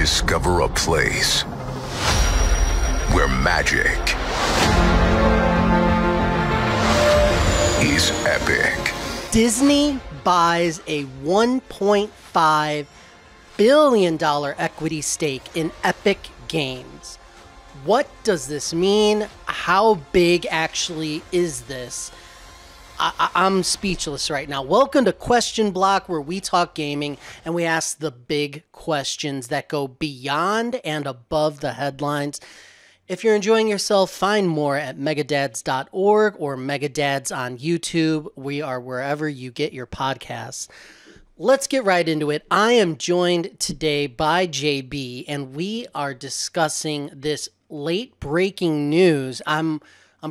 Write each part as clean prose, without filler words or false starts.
Discover a place where magic is epic. Disney buys a $1.5 billion equity stake in Epic Games. What does this mean? How big actually is this? I'm speechless right now. Welcome to Question Block, where we talk gaming and we ask the big questions that go beyond and above the headlines. If you're enjoying yourself, find more at megadads.org or Megadads on YouTube. We are wherever you get your podcasts. Let's get right into it. I am joined today by JB, and we are discussing this late breaking news. I'm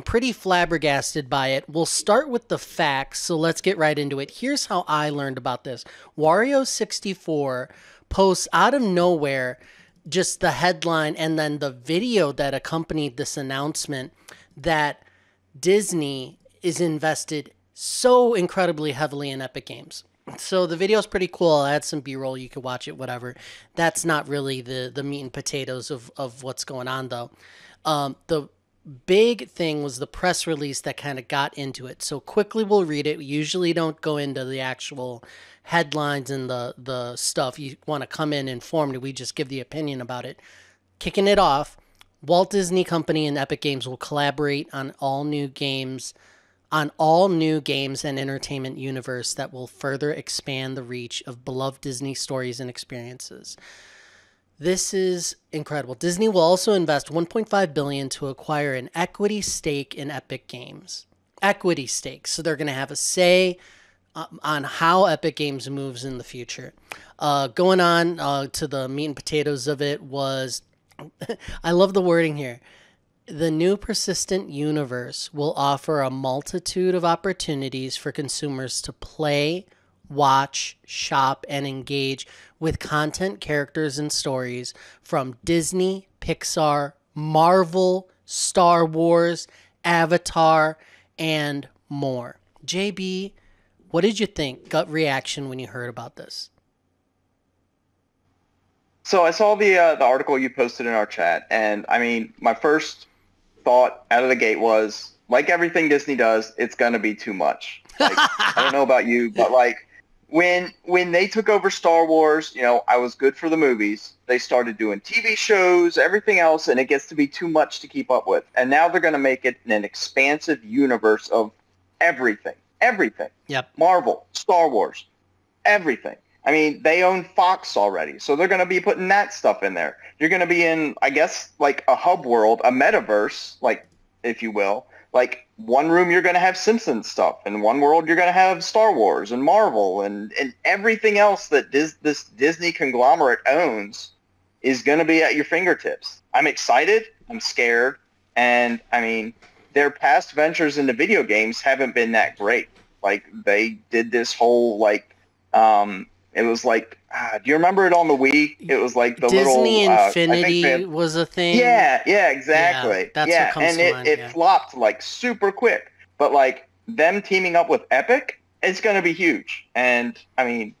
pretty flabbergasted by it. We'll start with the facts, so let's get right into it. Here's how I learned about this. Wario64 posts out of nowhere just the headline and then the video that accompanied this announcement that Disney is invested so incredibly heavily in Epic Games. So the video is pretty cool. I'll add some B-roll. You can watch it, whatever. That's not really the meat and potatoes of what's going on, though. The big thing was the press release that kind of got into it. So quickly we'll read it. We usually don't go into the actual headlines and the stuff. You want to come in informed. We just give the opinion about it. Kicking it off, Walt Disney Company and Epic Games will collaborate on all new games and entertainment universe that will further expand the reach of beloved Disney stories and experiences. This is incredible. Disney will also invest $1.5 billion to acquire an equity stake in Epic Games. Equity stake. So they're going to have a say on how Epic Games moves in the future. Going on to the meat and potatoes of it was, I love the wording here. The new persistent universe will offer a multitude of opportunities for consumers to play, watch, shop, and engage with content, characters, and stories from Disney, Pixar, Marvel, Star Wars, Avatar, and more. JB, what did you think? Gut reaction when you heard about this? So I saw the article you posted in our chat, and I mean, my first thought out of the gate was, like everything Disney does, it's going to be too much. Like, I don't know about you, but like, when they took over Star Wars, you know, I was good for the movies. They started doing TV shows, everything else, and it gets to be too much to keep up with. And now they're going to make it an expansive universe of everything. Everything. Yep. Marvel, Star Wars, everything. I mean, they own Fox already, so they're going to be putting that stuff in there. You're going to be in, I guess, like a hub world, a metaverse, like, if you will. Like, one room you're going to have Simpsons stuff. In one world you're going to have Star Wars and Marvel and everything else that this Disney conglomerate owns is going to be at your fingertips. I'm excited. I'm scared. And, I mean, their past ventures into video games haven't been that great. Like, they did this whole, like, it was like, do you remember it on the Wii? It was like the Disney little Infinity was a thing. Yeah, exactly. Yeah, that's what comes to mind. It flopped like super quick. But like them teaming up with Epic, it's going to be huge. And I mean,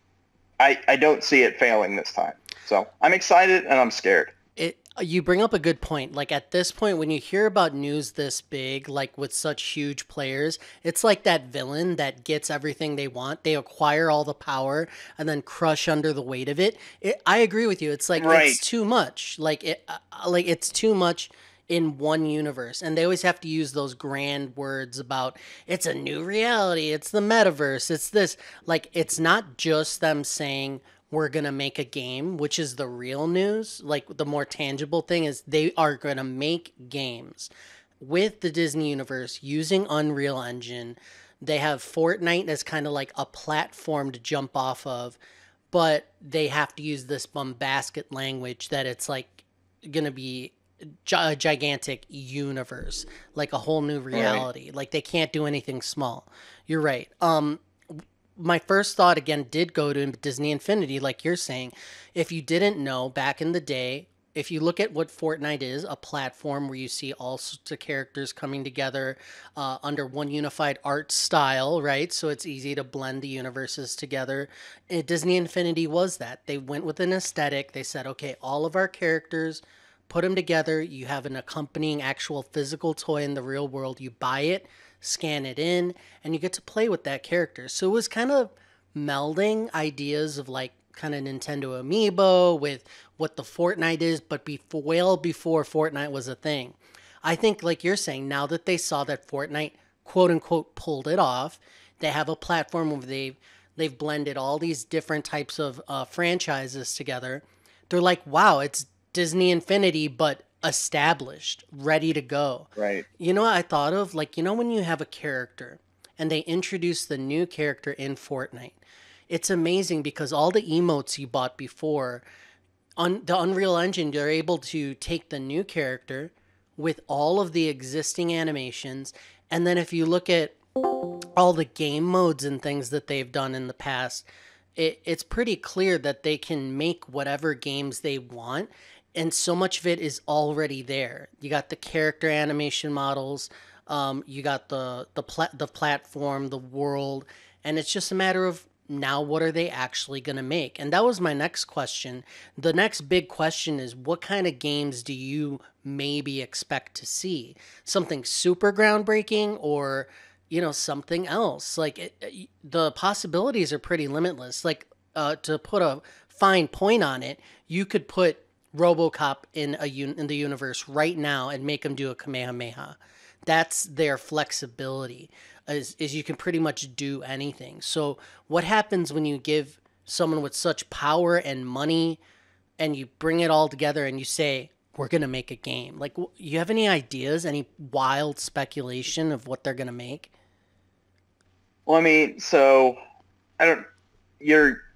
I don't see it failing this time. So I'm excited and I'm scared. You bring up a good point. Like at this point, when you hear about news this big, like with such huge players, it's like that villain that gets everything they want. They acquire all the power and then crush under the weight of it. I agree with you. It's like, It's too much. Like it's too much in one universe. And they always have to use those grand words about it's a new reality. It's the metaverse. It's this. Like, it's not just them saying, we're going to make a game, which is the real news. Like, the more tangible thing is they are going to make games with the Disney universe using Unreal Engine. They have Fortnite as kind of like a platform to jump off of, but they have to use this bombastic language that it's like going to be a gigantic universe, like a whole new reality. Right. Like, they can't do anything small. You're right. My first thought, again, did go to Disney Infinity, like you're saying. If you didn't know, back in the day, if you look at what Fortnite is, a platform where you see all sorts of characters coming together under one unified art style, right? So it's easy to blend the universes together. Disney Infinity was that. They went with an aesthetic. They said, okay, all of our characters, put them together. You have an accompanying actual physical toy in the real world. You buy it, scan it in, and you get to play with that character. So it was kind of melding ideas of like kind of Nintendo Amiibo with what the Fortnite is, but well before Fortnite was a thing. I think, like you're saying, now that they saw that Fortnite quote unquote pulled it off, they have a platform where they've blended all these different types of franchises together. They're like, wow, it's Disney Infinity, but established, ready to go. Right. You know what I thought of? Like, you know, when you have a character and they introduce the new character in Fortnite, it's amazing because all the emotes you bought before on the Unreal Engine, you're able to take the new character with all of the existing animations. And then if you look at all the game modes and things that they've done in the past, it's pretty clear that they can make whatever games they want. And so much of it is already there. You got the character animation models, you got the platform, the world, and it's just a matter of now what are they actually going to make? And that was my next question. The next big question is, what kind of games do you maybe expect to see? Something super groundbreaking, or, you know, something else? Like the possibilities are pretty limitless. Like to put a fine point on it, you could put RoboCop in the universe right now and make him do a Kamehameha. That's their flexibility, is you can pretty much do anything. So what happens when you give someone with such power and money and you bring it all together and you say, we're going to make a game? Like, you have any ideas, any wild speculation of what they're going to make? Well, I mean, so I don't.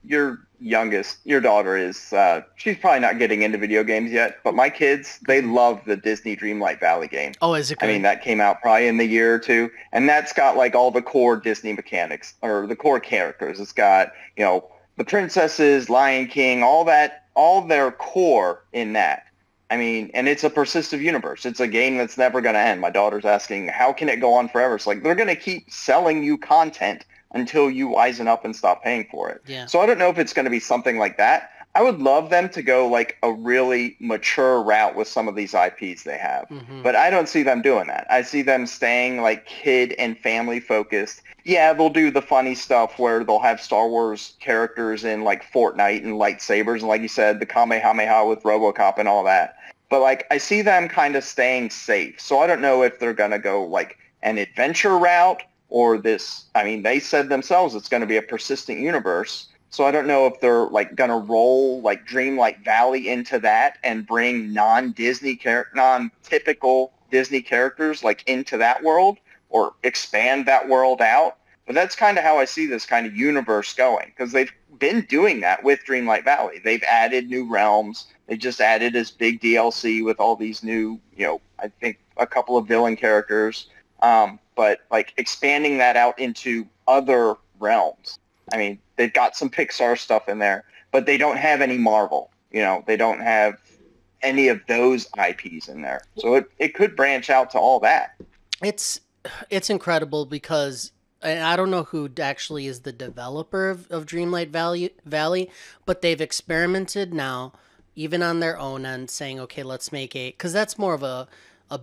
Your youngest, your daughter is. She's probably not getting into video games yet, but my kids, they love the Disney Dreamlight Valley game. Oh, is it good? I mean, that came out probably in the year or two, and that's got like all the core Disney mechanics or the core characters. It's got, you know, the princesses, Lion King, all that, all their core in that. I mean, and it's a persistent universe. It's a game that's never going to end. My daughter's asking, how can it go on forever? It's like, they're going to keep selling you content until you wisen up and stop paying for it. Yeah. So I don't know if it's going to be something like that. I would love them to go like a really mature route with some of these IPs they have. Mm-hmm. But I don't see them doing that. I see them staying like kid and family focused. Yeah, they'll do the funny stuff where they'll have Star Wars characters in like Fortnite and lightsabers. And like you said, the Kamehameha with RoboCop and all that. But like, I see them kind of staying safe. So I don't know if they're going to go like an adventure route or this. I mean, they said themselves it's going to be a persistent universe. So I don't know if they're like going to roll like Dreamlight Valley into that and bring non-typical Disney characters like into that world or expand that world out. But that's kind of how I see this kind of universe going, because they've been doing that with Dreamlight Valley. They've added new realms. They just added this big DLC with all these new, you know, I think a couple of villain characters. But like expanding that out into other realms. I mean, they've got some Pixar stuff in there, but they don't have any Marvel. You know, they don't have any of those IPs in there. So it could branch out to all that. It's incredible because, and I don't know who actually is the developer of Dreamlight Valley, but they've experimented now, even on their own end, saying, okay, let's make because that's more of a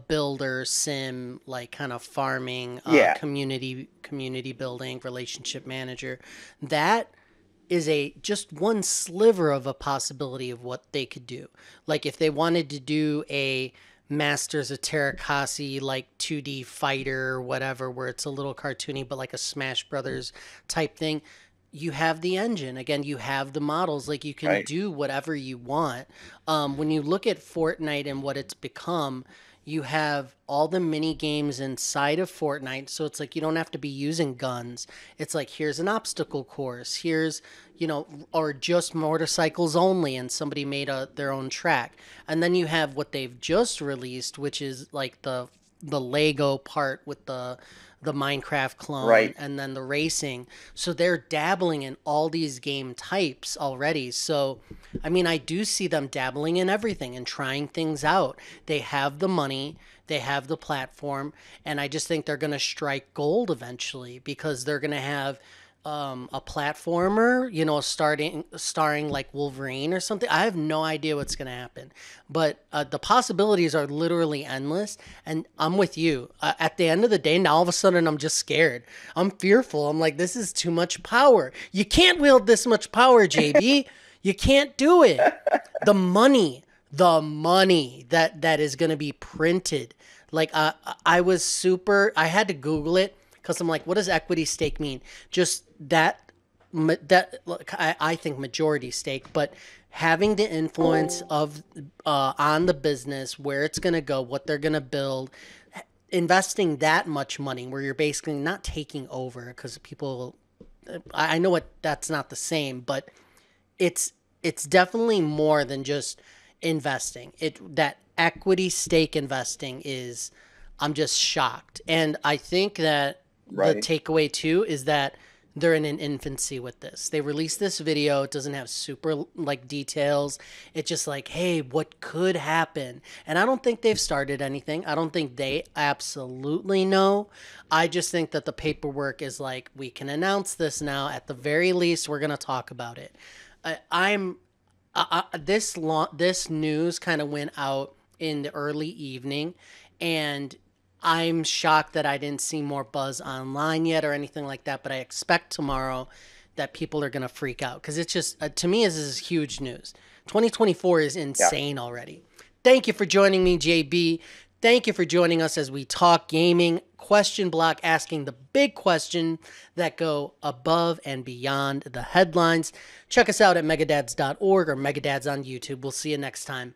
builder sim, like kind of farming, community building, relationship manager. That is just one sliver of a possibility of what they could do. Like if they wanted to do a Masters of Terrakasi like 2D fighter or whatever, where it's a little cartoony but like a Smash Brothers type thing, you have the engine. Again, you have the models. Like you can do whatever you want. When you look at Fortnite and what it's become, you have all the mini games inside of Fortnite. So it's like you don't have to be using guns. It's like, here's an obstacle course. Here's, you know, or just motorcycles only. And somebody made their own track. And then you have what they've just released, which is like the Lego part with the the Minecraft clone, Right. and then the racing. So they're dabbling in all these game types already. So, I mean, I do see them dabbling in everything and trying things out. They have the money, they have the platform, and I just think they're going to strike gold eventually because they're going to have a platformer, you know, starring like Wolverine or something. I have no idea what's going to happen, but the possibilities are literally endless. And I'm with you. At the end of the day, now all of a sudden I'm just scared. I'm fearful. I'm like, this is too much power. You can't wield this much power, JB. You can't do it. The money that is going to be printed. Like I had to Google it because I'm like, what does equity stake mean? Just I think majority stake, but having the influence of on the business, where it's going to go, what they're going to build, investing that much money where you're basically not taking over, because people, I know that's not the same, but it's definitely more than just investing. That equity stake investing is, I'm just shocked. And I think that the takeaway too is that they're in an infancy with this. They released this video. It doesn't have super like details. It's just like, hey, what could happen? And I don't think they've started anything. I don't think they absolutely know. I just think that the paperwork is like, we can announce this now. At the very least, we're going to talk about it. This news kind of went out in the early evening, and I'm shocked that I didn't see more buzz online yet or anything like that, but I expect tomorrow that people are going to freak out because it's just, to me, this is huge news. 2024 is insane already. Thank you for joining me, JB. Thank you for joining us as we talk gaming. Question block, asking the big question that go above and beyond the headlines. Check us out at megadads.org or Megadads on YouTube. We'll see you next time.